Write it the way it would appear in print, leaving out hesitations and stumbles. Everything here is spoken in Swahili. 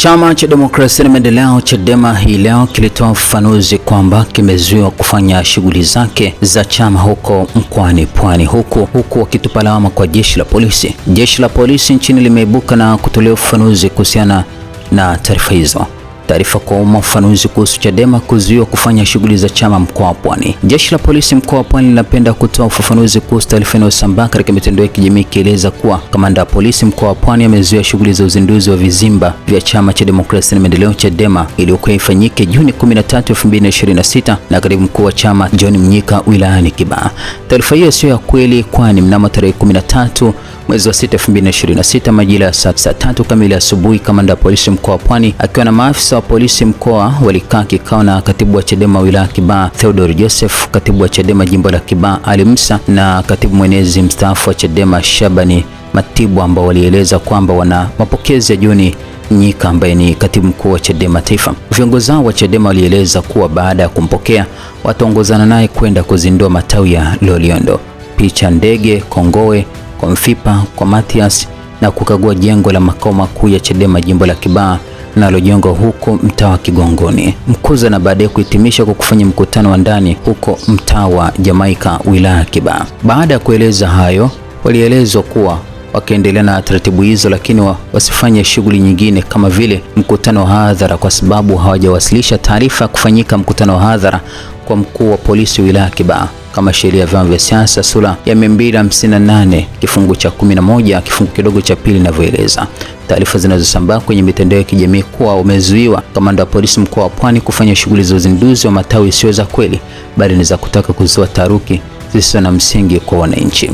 Chama cha Demokrasia na Maendeleo Chadema hii leo kilitoa ufafanuzi kwamba kimezuiwa kufanya shughuli zake za chama huko mkoani Pwani, huku wakitupa lawama kwa jeshi la polisi. Jeshi la polisi nchini limeibuka na kutolea ufafanuzi kuhusiana na taarifa hizo. Taarifa kwa umma, ufafanuzi kuhusu Chadema kuzuiwa kufanya shughuli za chama mkoa wa Pwani. Jeshi la polisi mkoa wa Pwani linapenda kutoa ufafanuzi kuhusu taarifa inayosambaa katika mitandao ya kijamii ikieleza kuwa kamanda wa polisi mkoa wa Pwani amezuia shughuli za uzinduzi wa vizimba vya chama cha Demokrasia na Maendeleo Chadema iliyokuwa ifanyike Juni 13, 2026 na katibu mkuu wa chama John Mnyika wilayani Kibaha. Taarifa hiyo sio ya kweli, kwani mnamo tarehe 13 mwezi wa 6, 2026 majira ya saa 3 kamili asubuhi, kamanda wa polisi mkoa wa Pwani akiwa na maafisa wa polisi mkoa walikaa kikao na katibu wa Chadema wilaya Kibaha Theodore Joseph, katibu wa Chadema jimbo la Kibaha Ali Musa na katibu mwenezi mstaafu wa Chadema Shabani Matibu, ambao walieleza kwamba wana mapokezi ya John Mnyika ambaye ni katibu mkuu wa Chadema Taifa. Viongozi wa Chadema walieleza kuwa baada ya kumpokea wataongozana naye kwenda kuzindua matawi ya Loliondo, Picha Ndege, Kongowe, kwa Mfipa, kwa Mathias na kukagua jengo la makao makuu ya Chadema jimbo la Kibaha linalojengwa huko mtaa wa Kigongoni Mkuza, na baadaye kuhitimisha kwa kufanya mkutano wa ndani huko mtaa wa Jamaika wilaya ya Kibaha. Baada ya kueleza hayo, walielezwa kuwa wakiendelea na taratibu hizo, lakini wasifanye shughuli nyingine kama vile mkutano wa hadhara kwa sababu hawajawasilisha taarifa kufanyika mkutano wa hadhara kwa mkuu wa polisi wilaya Kibaha kama sheria ya vyama vya siasa sura ya 258 kifungu cha 11 kifungu kidogo cha pili inavyoeleza. Taarifa zinazosambaa kwenye mitandao ya kijamii kuwa umezuiwa kamanda wa polisi mkoa wa Pwani kufanya shughuli za uzinduzi wa matawi sio za kweli, bali ni za kutaka kuzua taharuki zisizo na msingi kwa wananchi.